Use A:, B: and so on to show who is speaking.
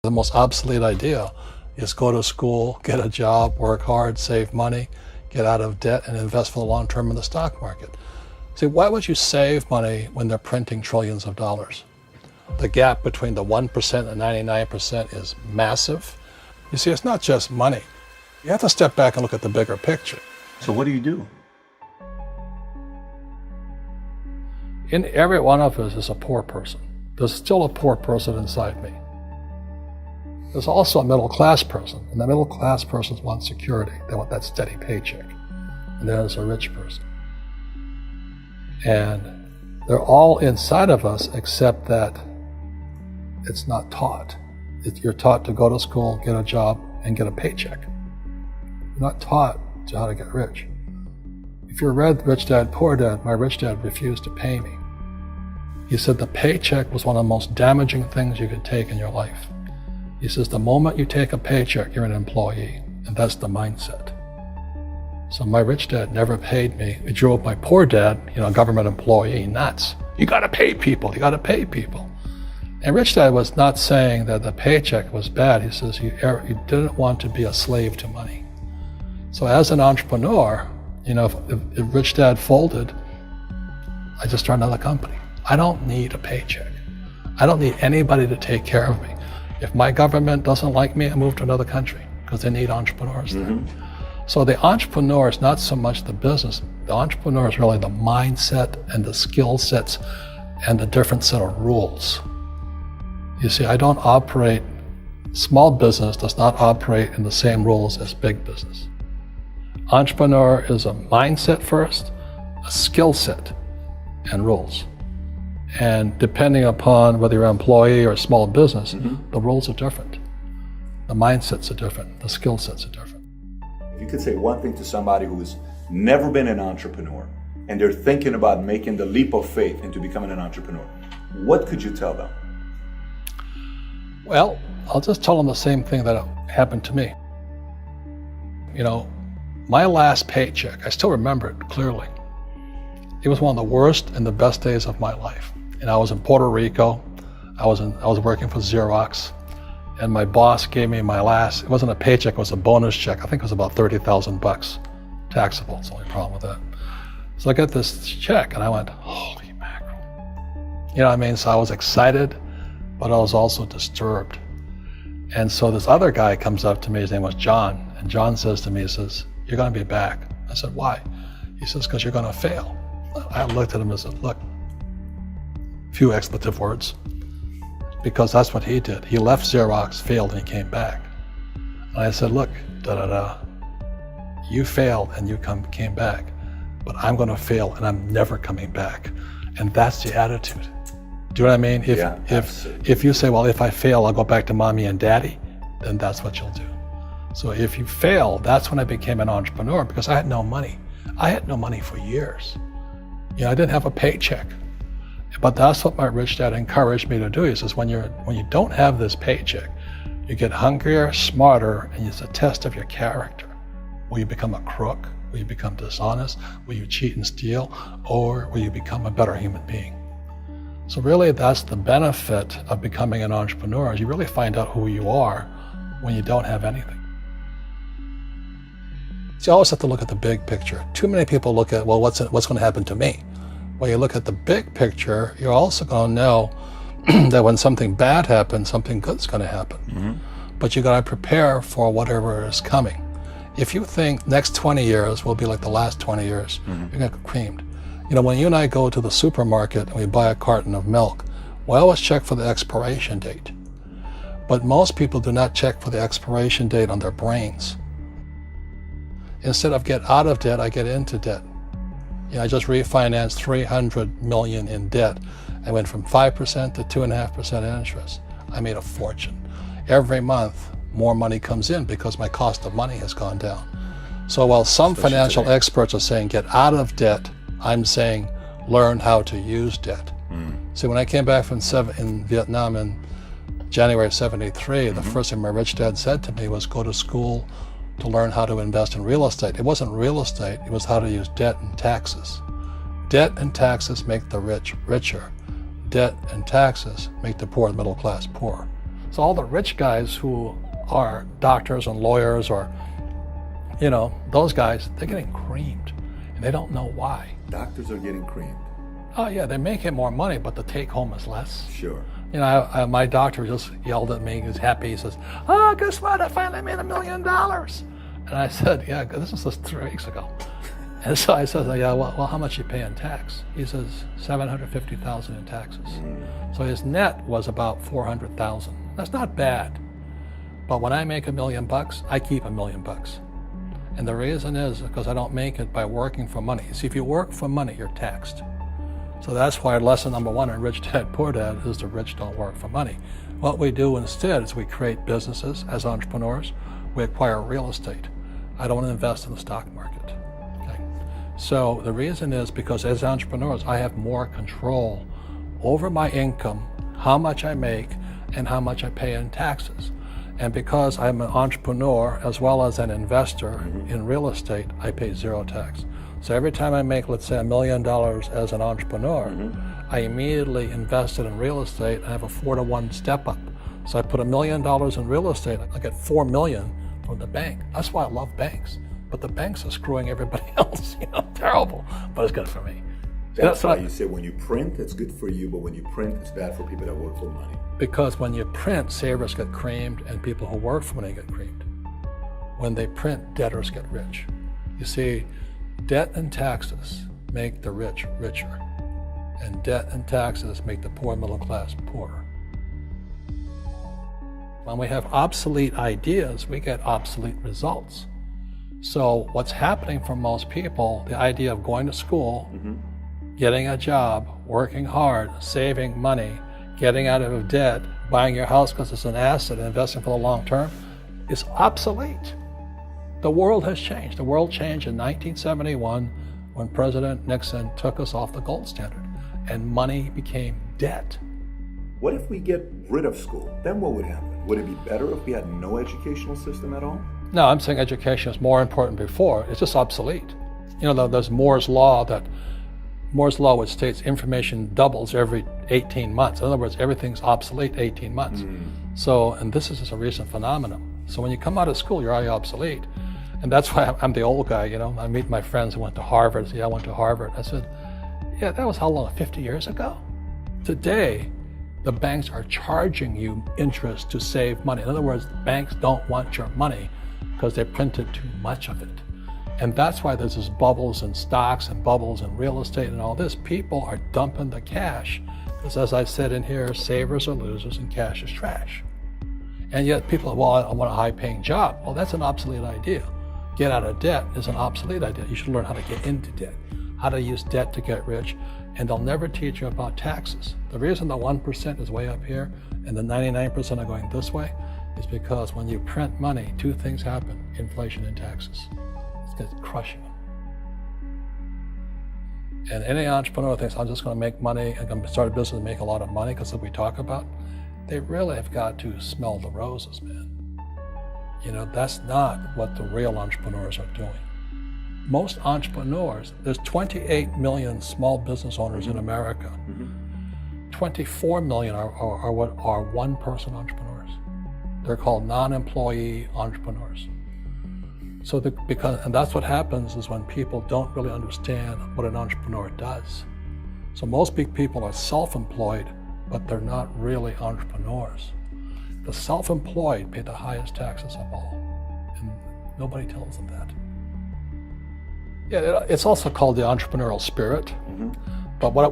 A: The most obsolete idea is go to school, get a job, work hard, save money, get out of debt, and invest for the long term in the stock market. See, why would you save money when they're printing trillions of dollars? The gap between the 1% and 99% is massive. You see, it's not just money. You have to step back and look at the bigger picture.
B: So what do you do?
A: In every one of us is a poor person. There's still a poor person inside me. There's also a middle class person, and the middle class person wants security. They want that steady paycheck. And there's a rich person. And they're all inside of us, except that it's not taught. You're taught to go to school, get a job, and get a paycheck. You're not taught to how to get rich. If you read Rich Dad, Poor Dad, my rich dad refused to pay me. He said the paycheck was one of the most damaging things you could take in your life. He says the moment you take a paycheck, you're an employee, and that's the mindset. So my rich dad never paid me. It drove my poor dad, government employee, nuts. You gotta pay people, you gotta pay people. And Rich Dad was not saying that the paycheck was bad. He says you didn't want to be a slave to money. So as an entrepreneur, if Rich Dad folded, I just started another company. I don't need a paycheck. I don't need anybody to take care of me. If my government doesn't like me, I move to another country because they need entrepreneurs there. So the entrepreneur is not so much the business. The entrepreneur is really the mindset and the skill sets and the different set of rules. You see, I don't operate, small business does not operate in the same rules as big business. Entrepreneur is a mindset first, a skill set, and rules. And depending upon whether you're an employee or a small business, the rules are different. The mindsets are different, the skill sets are different.
B: If you could say one thing to somebody who's never been an entrepreneur and they're thinking about making the leap of faith into becoming an entrepreneur, what could you tell them?
A: Well, I'll just tell them the same thing that happened to me. My last paycheck, I still remember it clearly. It was one of the worst and the best days of my life. And I was in Puerto Rico. I was working for Xerox, and my boss gave me my last, it wasn't a paycheck, it was a bonus check. I think it was about $30,000 taxable. It's the only problem with that. So I got this check and I went, holy mackerel. So I was excited, but I was also disturbed. And so this other guy comes up to me, his name was John, and John says to me, he says, you're gonna be back. I said, why? He says, because you're gonna fail. I looked at him and said, look, few expletive words, because that's what he did. He left Xerox, failed, and he came back. And I said, look, you failed and you came back, but I'm gonna fail and I'm never coming back. And that's the attitude. Do you know what I mean? If you say, well, if I fail, I'll go back to mommy and daddy, then that's what you'll do. So if you fail, that's when I became an entrepreneur, because I had no money. I had no money for years. I didn't have a paycheck. But that's what my rich dad encouraged me to do. He says, when you don't have this paycheck, you get hungrier, smarter, and it's a test of your character. Will you become a crook? Will you become dishonest? Will you cheat and steal? Or will you become a better human being? So really, that's the benefit of becoming an entrepreneur, is you really find out who you are when you don't have anything. So you always have to look at the big picture. Too many people look at, well, what's going to happen to me? Well, you look at the big picture, you're also going to know that when something bad happens, something good's going to happen. But you got to prepare for whatever is coming. If you think next 20 years will be like the last 20 years, you're going to get creamed. When you and I go to the supermarket and we buy a carton of milk, we always check for the expiration date. But most people do not check for the expiration date on their brains. Instead of get out of debt, I get into debt. I just refinanced $300 million in debt. I went from 5% to 2.5% interest. I made a fortune. Every month, more money comes in because my cost of money has gone down. So while some financial experts are saying get out of debt, I'm saying learn how to use debt. See, when I came back from in Vietnam in January of '73, the first thing my rich dad said to me was go to school to learn how to invest in real estate. It wasn't real estate, it was how to use debt and taxes. Debt and taxes make the rich richer. Debt and taxes make the poor, the middle class, poor. So all the rich guys who are doctors and lawyers or, those guys, they're getting creamed and they don't know why.
B: Doctors are getting creamed.
A: Oh yeah, they make it more money, but the take home is less.
B: Sure.
A: My doctor just yelled at me. He was happy. He says, "Oh, guess what? I finally made $1 million." And I said, "Yeah, this was just 3 weeks ago." And so I said, "Yeah, well, how much you pay in tax?" He says, $750,000 in taxes. So his net was about $400,000. That's not bad. But when I make $1 million, I keep $1 million. And the reason is because I don't make it by working for money. See, if you work for money, you're taxed. So that's why lesson number 1 in Rich Dad, Poor Dad is the rich don't work for money. What we do instead is we create businesses as entrepreneurs. We acquire real estate. I don't invest in the stock market. Okay? So the reason is because as entrepreneurs, I have more control over my income, how much I make, and how much I pay in taxes. And because I'm an entrepreneur as well as an investor in real estate, I pay 0 tax. So every time I make, let's say, $1 million as an entrepreneur, I immediately invested in real estate and I have a 4-to-1 step up. So I put $1 million in real estate, I get $4 million from the bank. That's why I love banks. But the banks are screwing everybody else, terrible, but it's good for me.
B: That's why you say when you print, it's good for you, but when you print, it's bad for people that work for money.
A: Because when you print, savers get creamed and people who work for money get creamed. When they print, debtors get rich. You see, debt and taxes make the rich richer, and debt and taxes make the poor middle class poorer. When we have obsolete ideas, we get obsolete results. So what's happening for most people, the idea of going to school, getting a job, working hard, saving money, getting out of debt, buying your house because it's an asset, and investing for the long term, is obsolete. The world has changed. The world changed in 1971 when President Nixon took us off the gold standard and money became debt.
B: What if we get rid of school? Then what would happen? Would it be better if we had no educational system at all?
A: No, I'm saying education is more important before. It's just obsolete. There's Moore's Law which states information doubles every 18 months. In other words, everything's obsolete 18 months. So, and this is just a recent phenomenon. So when you come out of school, you're already obsolete. And that's why I'm the old guy, I meet my friends who went to Harvard. I say, yeah, I went to Harvard. I said, yeah, that was how long, 50 years ago? Today, the banks are charging you interest to save money. In other words, banks don't want your money because they printed too much of it. And that's why there's this bubbles in stocks and bubbles in real estate and all this. People are dumping the cash because, as I said in here, savers are losers and cash is trash. And yet people are, well, I want a high-paying job. Well, that's an obsolete idea. Get out of debt is an obsolete idea. You should learn how to get into debt, how to use debt to get rich, and they'll never teach you about taxes. The reason the 1% is way up here and the 99% are going this way is because when you print money, 2 things happen: inflation and taxes. It's crushing them. And any entrepreneur thinks, I'm just going to make money, I'm going to start a business and make a lot of money because of what we talk about. They really have got to smell the roses, man. That's not what the real entrepreneurs are doing. Most entrepreneurs, there's 28 million small business owners in America. 24 million are what are one-person entrepreneurs. They're called non-employee entrepreneurs. So and that's what happens is when people don't really understand what an entrepreneur does. So most big people are self-employed, but they're not really entrepreneurs. The self-employed pay the highest taxes of all, and nobody tells them that. Yeah, it's also called the entrepreneurial spirit, but what